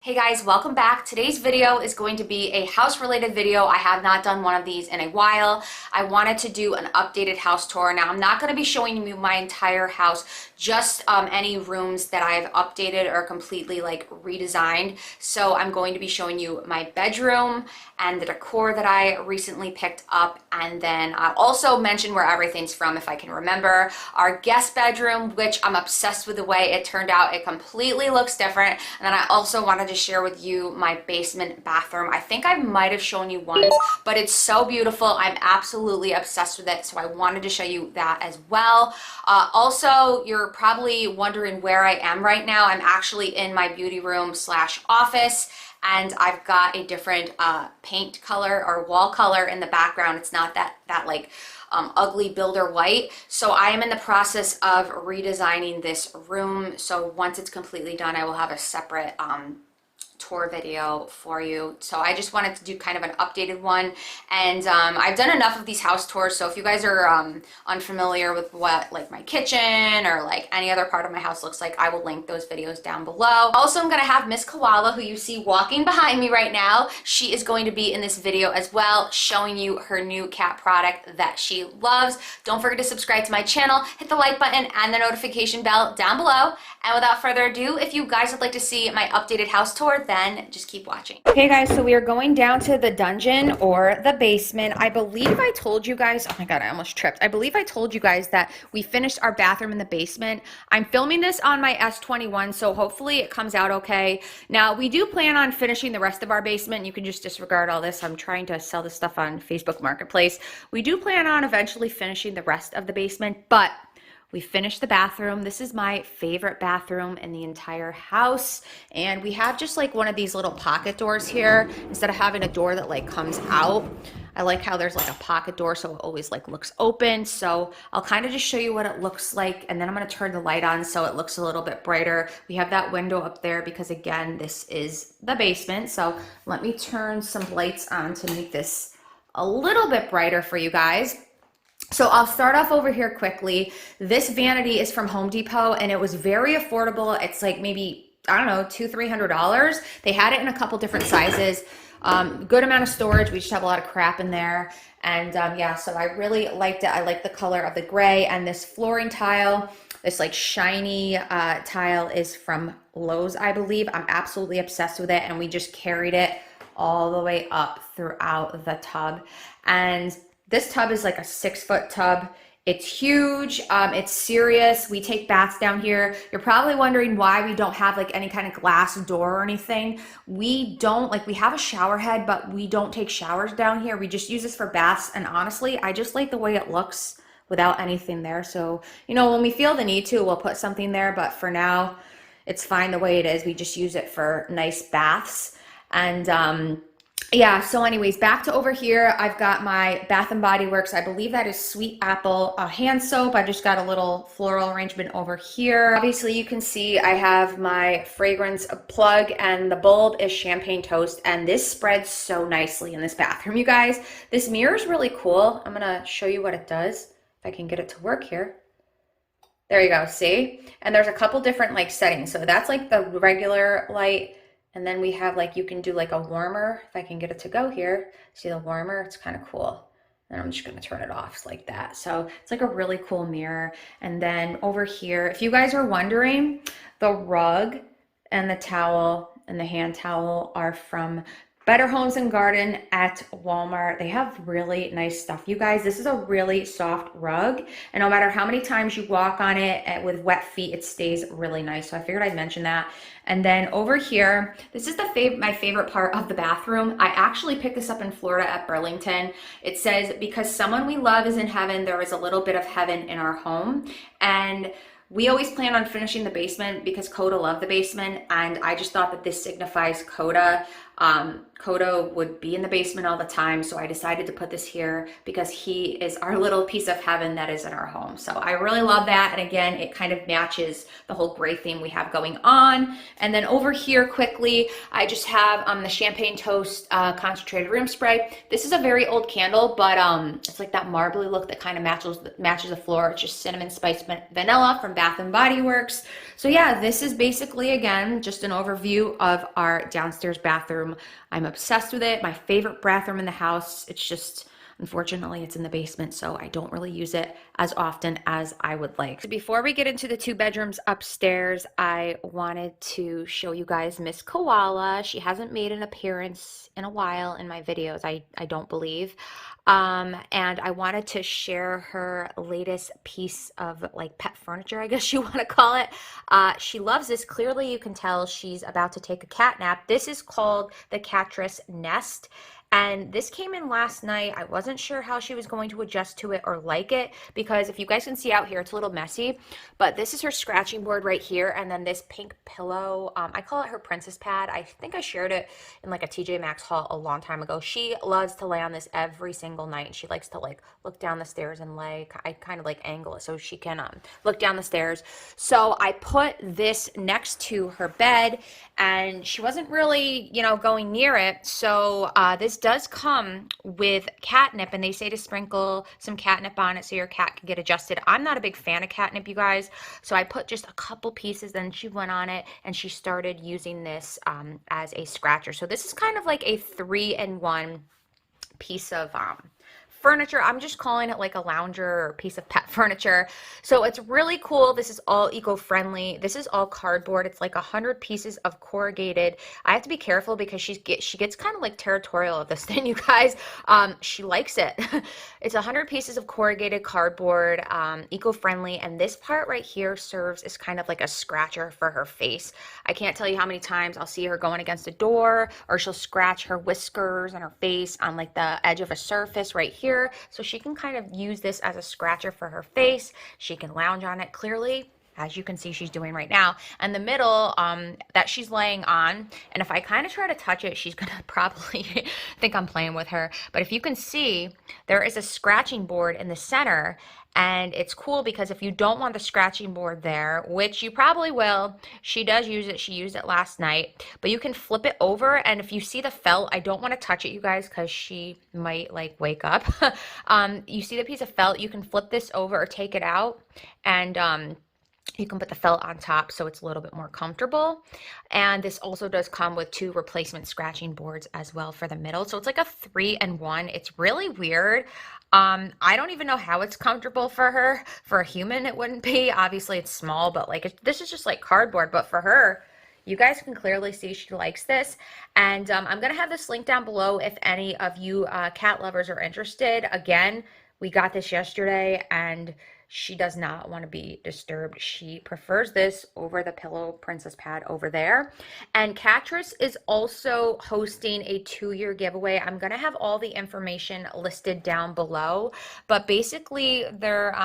Hey guys, welcome back. Today's video is going to be a house related video. I have not done one of these in a while. I wanted to do an updated house tour. Now I'm not going to be showing you my entire house, just any rooms that I've updated or completely redesigned. So I'm going to be showing you my bedroom and the decor that I recently picked up, and then I'll also mention where everything's from if I can remember. Our guest bedroom, which I'm obsessed with the way it turned out. It completely looks different. And then I also wanted to share with you my basement bathroom. I think I might have shown you once, but it's so beautiful. I'm absolutely obsessed with it, so I wanted to show you that as well. Also, you're probably wondering where I am right now. I'm actually in my beauty room slash office, and I've got a different paint color or wall color in the background. It's not that ugly builder white. So I am in the process of redesigning this room. So once it's completely done, I will have a separate tour video for you. So I just wanted to do kind of an updated one, and I've done enough of these house tours, so if you guys are unfamiliar with what my kitchen or any other part of my house looks like, I will link those videos down below. Also, I'm gonna have Miss Koala, who you see walking behind me right now. She is going to be in this video as well, showing you her new cat product that she loves. Don't forget to subscribe to my channel, hit the like button and the notification bell down below. And without further ado, if you guys would like to see my updated house tour, then just keep watching. Okay guys, so we are going down to the dungeon or the basement. I believe I told you guys, oh my god, I almost tripped. I believe I told you guys that we finished our bathroom in the basement. I'm filming this on my S21, so hopefully it comes out okay. Now, we do plan on finishing the rest of our basement. You can just disregard all this. I'm trying to sell this stuff on Facebook Marketplace. We do plan on eventually finishing the rest of the basement, but we finished the bathroom. This is my favorite bathroom in the entire house. And we have just one of these little pocket doors here instead of having a door that comes out. I like how there's a pocket door, so it always looks open. So I'll kind of just show you what it looks like, and then I'm going to turn the light on so it looks a little bit brighter. We have that window up there because, again, this is the basement. So let me turn some lights on to make this a little bit brighter for you guys. So I'll start off over here quickly. This vanity is from Home Depot, and it was very affordable. It's maybe, I don't know, $200-300. They had it in a couple different sizes. Good amount of storage. We just have a lot of crap in there. And yeah, so I really liked it. I like the color of the gray, and this flooring tile, this shiny tile is from Lowe's, I believe. I'm absolutely obsessed with it, and we just carried it all the way up throughout the tub. And this tub is a 6-foot tub. It's huge. It's serious. We take baths down here. You're probably wondering why we don't have any kind of glass door or anything. We don't, we have a shower head, but we don't take showers down here. We just use this for baths. And honestly, I just like the way it looks without anything there. So, when we feel the need to, we'll put something there. But for now, it's fine the way it is. We just use it for nice baths. And yeah, so anyways, back to over here, I've got my Bath & Body Works. I believe that is Sweet Apple hand soap. I just got a little floral arrangement over here. Obviously, you can see I have my fragrance plug, and the bulb is Champagne Toast, and this spreads so nicely in this bathroom, you guys. This mirror is really cool. I'm gonna show you what it does, if I can get it to work here. There you go, see? And there's a couple different settings. So that's the regular light. And then we have you can do a warmer, if I can get it to go here. See the warmer? It's kind of cool. And I'm just going to turn it off like that. So it's a really cool mirror. And then over here, if you guys are wondering, the rug and the towel and the hand towel are from Better Homes and Garden at Walmart. They have really nice stuff. You guys, this is a really soft rug, and no matter how many times you walk on it with wet feet, it stays really nice. So I figured I'd mention that. And then over here, this is my favorite part of the bathroom. I actually picked this up in Florida at Burlington. It says, because someone we love is in heaven, there is a little bit of heaven in our home. And we always plan on finishing the basement because Coda loved the basement, and I just thought that this signifies Coda. Kodo would be in the basement all the time, so I decided to put this here because he is our little piece of heaven that is in our home. So I really love that, and again, it kind of matches the whole gray theme we have going on. And then over here quickly, I just have the Champagne Toast concentrated room spray. This is a very old candle, but it's like that marbly look that kind of matches the floor. It's just cinnamon spice vanilla from Bath and Body Works. So yeah, this is basically, again, just an overview of our downstairs bathroom. I'm obsessed with it. My favorite bathroom in the house. It's just, unfortunately, it's in the basement, so I don't really use it as often as I would like. So before we get into the 2 bedrooms upstairs, I wanted to show you guys Miss Koala. She hasn't made an appearance in a while in my videos, I don't believe. And I wanted to share her latest piece of like pet furniture, I guess you want to call it. She loves this. Clearly you can tell she's about to take a cat nap. This is called the Katris Nest. And this came in last night. I wasn't sure how she was going to adjust to it or like it, because if you guys can see out here, it's a little messy, but this is her scratching board right here. And then this pink pillow, I call it her princess pad. I think I shared it in like a TJ Maxx haul a long time ago. She loves to lay on this every single night. And she likes to like look down the stairs and lay, I kind of like angle it so she can look down the stairs. So I put this next to her bed, and she wasn't really, you know, going near it. So this does come with catnip, and they say to sprinkle some catnip on it so your cat can get adjusted. I'm not a big fan of catnip, you guys, so I put just a couple pieces, then she went on it and she started using this as a scratcher. So this is kind of like a 3-in-1 piece of furniture. I'm just calling it like a lounger or piece of pet furniture. So it's really cool. This is all eco-friendly. This is all cardboard. It's like 100 pieces of corrugated. I have to be careful because she gets kind of like territorial of this thing, you guys. She likes it. It's 100 pieces of corrugated cardboard, eco-friendly, and this part right here serves as kind of like a scratcher for her face. I can't tell you how many times I'll see her going against a door, or she'll scratch her whiskers and her face on like the edge of a surface right here. So she can kind of use this as a scratcher for her face. She can lounge on it clearly, as you can see she's doing right now. And the middle that she's laying on, and if I kind of try to touch it, she's gonna probably think I'm playing with her. But if you can see, there is a scratching board in the center. And it's cool because if you don't want the scratching board there, which you probably will, she does use it. She used it last night, but you can flip it over. And if you see the felt, I don't want to touch it, you guys, because she might like wake up. You see the piece of felt, you can flip this over or take it out, and you can put the felt on top so it's a little bit more comfortable. And this also does come with 2 replacement scratching boards as well for the middle. So it's like a 3-in-1. It's really weird. I don't even know how it's comfortable for her. For a human, it wouldn't be. Obviously, it's small, but like this is just like cardboard. But for her, you guys can clearly see she likes this. And I'm going to have this link down below if any of you cat lovers are interested. Again, we got this yesterday, and she does not want to be disturbed. She prefers this over the pillow princess pad over there. And Katris is also hosting a 2-year giveaway. I'm going to have all the information listed down below, but basically they're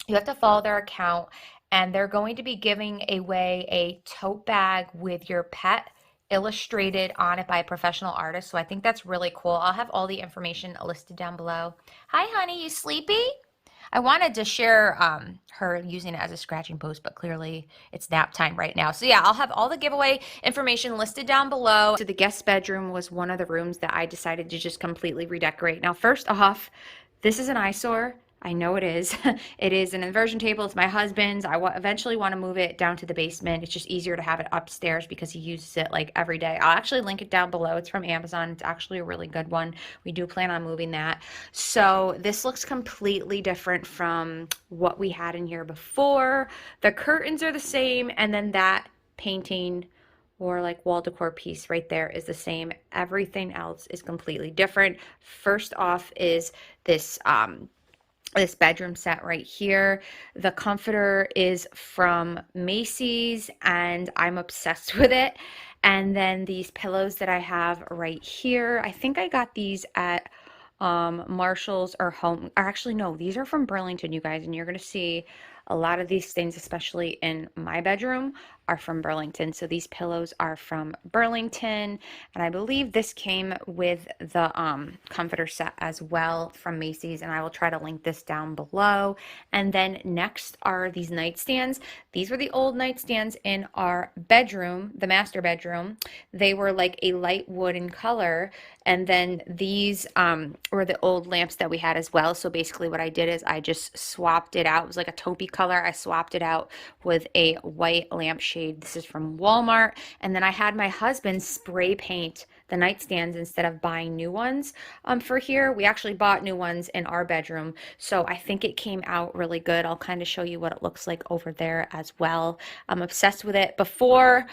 you have to follow their account, and they're going to be giving away a tote bag with your pet illustrated on it by a professional artist. So I think that's really cool. I'll have all the information listed down below. Hi honey, you sleepy? I wanted to share her using it as a scratching post, but clearly it's nap time right now. So yeah, I'll have all the giveaway information listed down below. So the guest bedroom was one of the rooms that I decided to just completely redecorate. Now, first off, this is an eyesore. I know it is. It is an inversion table. It's my husband's. I eventually want to move it down to the basement. It's just easier to have it upstairs because he uses it like every day. I'll actually link it down below. It's from Amazon. It's actually a really good one. We do plan on moving that. So this looks completely different from what we had in here before. The curtains are the same, and then that painting or like wall decor piece right there is the same. Everything else is completely different. First off is this this bedroom set right here. The comforter is from Macy's, and I'm obsessed with it. And then these pillows that I have right here, I think I got these at Marshall's or Home, or actually no, these are from Burlington, you guys, and you're gonna see a lot of these things, especially in my bedroom, are from Burlington. So these pillows are from Burlington, and I believe this came with the comforter set as well from Macy's, and I will try to link this down below. And then next are these nightstands. These were the old nightstands in our bedroom, the master bedroom. They were like a light wooden color, and then these were the old lamps that we had as well. So basically what I did is I just swapped it out. It was like a taupey color. I swapped it out with a white lampshade. This is from Walmart. And then I had my husband spray paint the nightstands instead of buying new ones for here. We actually bought new ones in our bedroom, so I think it came out really good. I'll kind of show you what it looks like over there as well. I'm obsessed with it. Before,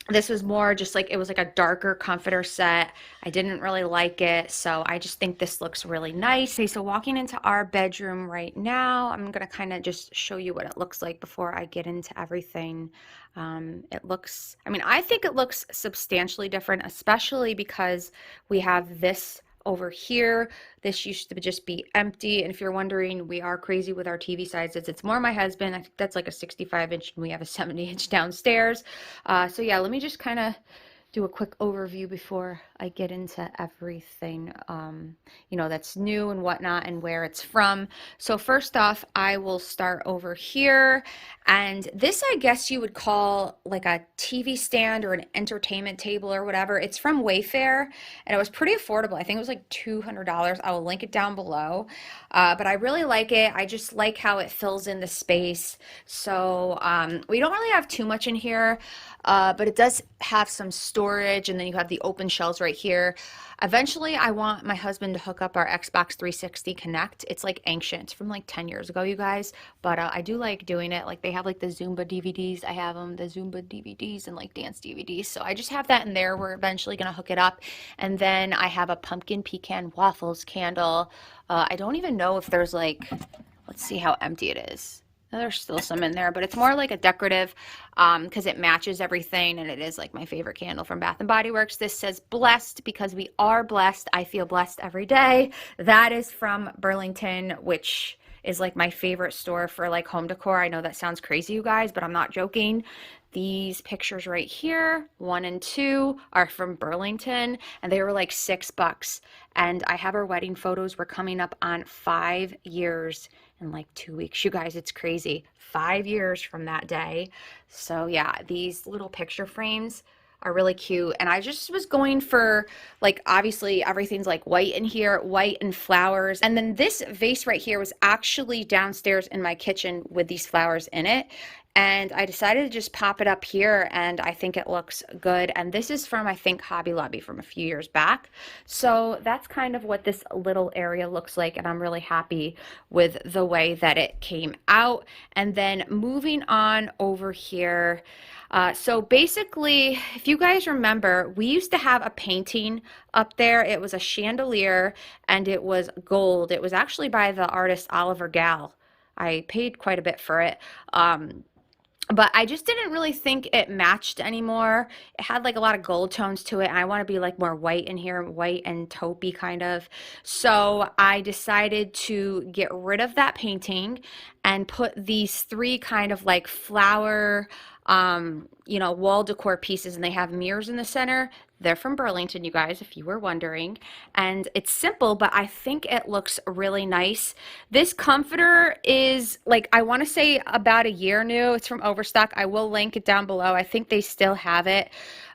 this was more just like, it was like a darker comforter set. I didn't really like it, so I just think this looks really nice. Okay, so walking into our bedroom right now, I'm gonna kind of just show you what it looks like before I get into everything. It looks, I mean, I think it looks substantially different, especially because we have this over here. This used to just be empty, and if you're wondering, we are crazy with our TV sizes. It's more my husband. I think that's like a 65-inch, and we have a 70-inch downstairs. So yeah, let me just kind of do a quick overview before I get into everything, you know, that's new and whatnot and where it's from. So first off, I will start over here, and this I guess you would call like a TV stand or an entertainment table or whatever. It's from Wayfair, and it was pretty affordable. I think it was like $200. I will link it down below, but I really like it. I just like how it fills in the space. So we don't really have too much in here, but it does have some storage, and then you have the open shelves right here. Eventually, I want my husband to hook up our Xbox 360 Connect. It's like ancient. It's from like 10 years ago, you guys, but I do like doing it. Like they have like the Zumba DVDs. I have them, the Zumba DVDs and like dance DVDs. So I just have that in there. We're eventually going to hook it up. And then I have a pumpkin pecan waffles candle. I don't even know if there's like, let's see how empty it is. There's still some in there, but it's more like a decorative because it matches everything, and it is like my favorite candle from Bath & Body Works. This says blessed because we are blessed. I feel blessed every day. That is from Burlington, which is like my favorite store for like home decor. I know that sounds crazy, you guys, but I'm not joking. These pictures right here, 1 and 2, are from Burlington, and they were like $6. And I have our wedding photos. We're coming up on 5 years in like 2 weeks. You guys, it's crazy. 5 years from that day. So yeah, these little picture frames are really cute. And I just was going for, like, obviously everything's like white in here, white and flowers. And then this vase right here was actually downstairs in my kitchen with these flowers in it. And I decided to just pop it up here, and I think it looks good. And this is from, I think, Hobby Lobby from a few years back. So that's kind of what this little area looks like, and I'm really happy with the way that it came out. And then moving on over here, so basically, if you guys remember, we used to have a painting up there. It was a chandelier, and it was gold. It was actually by the artist Oliver Gall. I paid quite a bit for it. But I just didn't really think it matched anymore. It had like a lot of gold tones to it, and I want to be like more white in here, white and taupey kind of. So I decided to get rid of that painting and put these 3 kind of like flower, you know, wall decor pieces, and they have mirrors in the center. They're from Burlington, you guys, if you were wondering. And it's simple, but I think it looks really nice. This comforter is like, I want to say about a year new. It's from Overstock. I will link it down below. I think they still have it.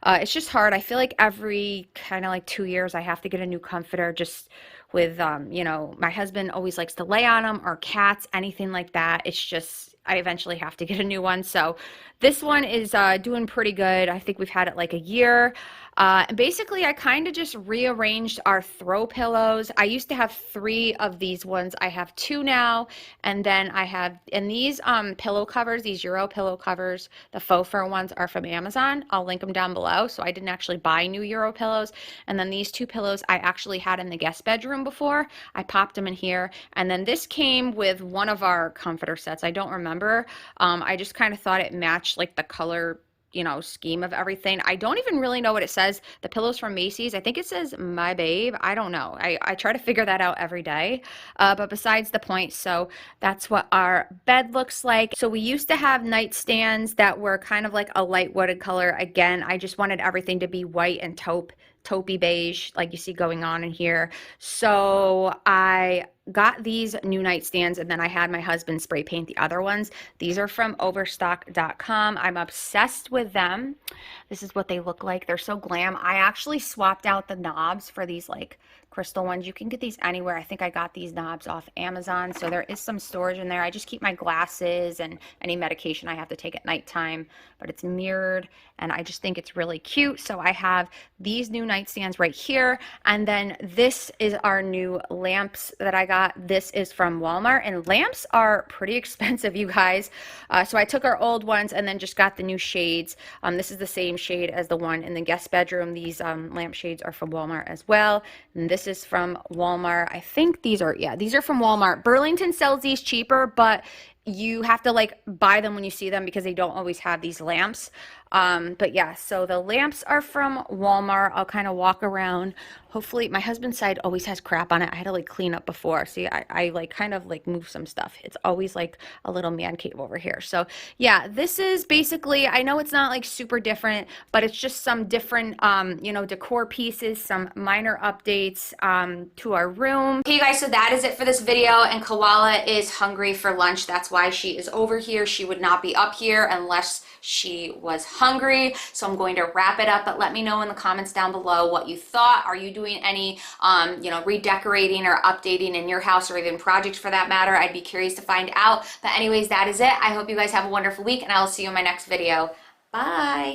It's just hard. I feel like every kind of like 2 years I have to get a new comforter, just with, you know, my husband always likes to lay on them, or cats, anything like that. It's just, I eventually have to get a new one. So this one is doing pretty good. I think we've had it like a year. And basically, I kind of just rearranged our throw pillows. I used to have 3 of these ones. I have 2 now. And then I have, and these pillow covers, these Euro pillow covers, the faux fur ones are from Amazon. I'll link them down below. So I didn't actually buy new Euro pillows. And then these 2 pillows I actually had in the guest bedroom before. I popped them in here. And then this came with one of our comforter sets. I don't remember. I just kind of thought it matched like the color, scheme of everything. I don't even really know what it says. The pillows from Macy's, I think it says My Babe. I don't know. I try to figure that out every day. But besides the point, so that's what our bed looks like. So we used to have nightstands that were kind of like a light wooded color. Again, I just wanted everything to be white and taupey beige like you see going on in here. So I got these new nightstands, and then I had my husband spray paint the other ones. These are from overstock.com. I'm obsessed with them. This is what they look like. They're so glam. I actually swapped out the knobs for these like crystal ones. You can get these anywhere. I think I got these knobs off Amazon, so there is some storage in there. I just keep my glasses and any medication I have to take at nighttime, but it's mirrored, and I just think it's really cute. So I have these new nightstands right here, and then this is our new lamps that I got. This is from Walmart, and lamps are pretty expensive, you guys. So I took our old ones and then just got the new shades. This is the same shade as the one in the guest bedroom. These lamp shades are from Walmart as well, and this is from Walmart. I think these are, yeah, these are from Walmart. Burlington sells these cheaper, but you have to like buy them when you see them because they don't always have these lamps. But yeah, so the lamps are from Walmart. I'll kind of walk around. Hopefully, my husband's side always has crap on it. I had to like clean up before. See, I like kind of like move some stuff. It's always like a little man cave over here. So yeah, this is basically, I know it's not like super different, but it's just some different, decor pieces, some minor updates to our room. Okay, you guys, so that is it for this video. And Koala is hungry for lunch. That's why she is over here. She would not be up here unless she was hungry. So I'm going to wrap it up, but let me know in the comments down below what you thought. Are you doing any redecorating or updating in your house, or even projects for that matter? I'd be curious to find out. But anyways, that is it. I hope you guys have a wonderful week, and I will see you in my next video. Bye.